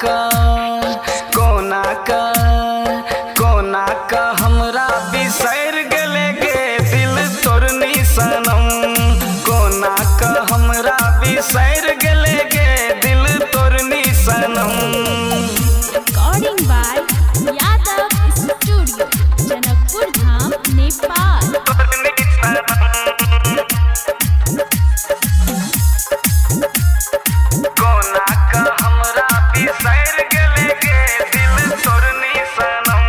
का कोना का कोना का हमरा बिसर गेले गे दिल तोरनी सनम। कोना का हमरा बिसर गेले गे दिल तोरनी सनम। Recording by Yadav studio, Janakpur Dham, Nepal. कोना का हमरा बिसर गेले गे दिल तोरनी सनम।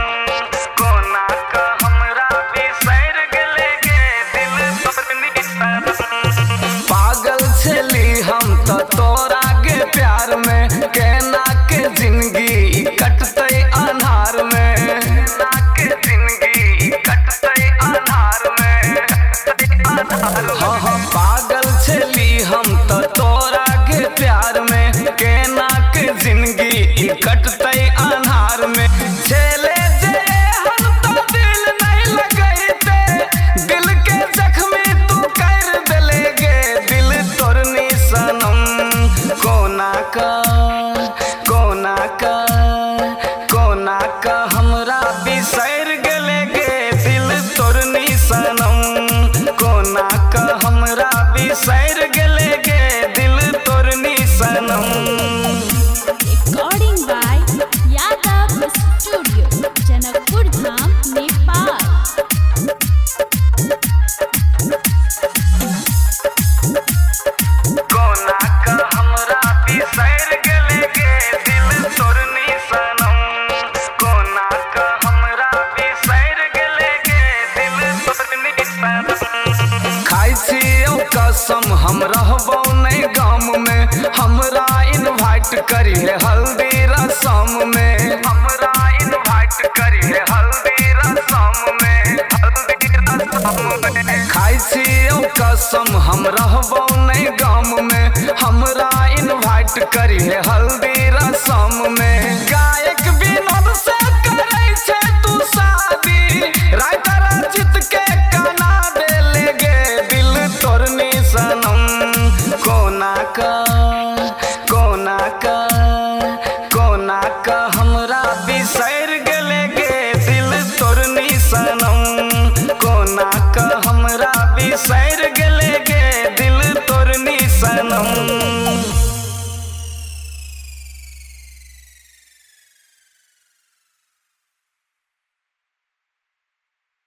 कोना का हमरा बिसर गेले गे दिल तोरनी सनम। पागल छली हम तो तोरा के प्यार में, केना के जिंदगी कटते अन्हार में। केना के जिंदगी कटते अन्हार में। हाँ हाँ पागल छली हम तो तोरा के प्यार में, केना के जिंदगी कटते अन्हार में। छेले जे हम तो दिल नहीं लगैते, दिल के जख्मी तू कर देले गे दिल तोरनी सनम। कोना का कोना का कोना का हमरा बिसर गेले गे दिल तोरनी सनम। कोना का हमरा बिसर गेले गे दिल तोरनी सनम। Recording by Yadav studio, Janakpur Dham, Nepal. कोना का हमरा बिसर गेले गे दिल तोरनी सनम। कोना का हमरा बिसर गेले गे दिल तोरनी सनम। खाई छियौ कसम हम रहबौ नहीं गाम में, हमरा इनवाइट करिए हल्दी रसम में। हमरा इनवाइट करिए हल्दी रसम में। हल्दी रसम में खाई छियौ कसम हम रहबौ नहीं गाम में, हमरा इनवाइट करिए हल्दी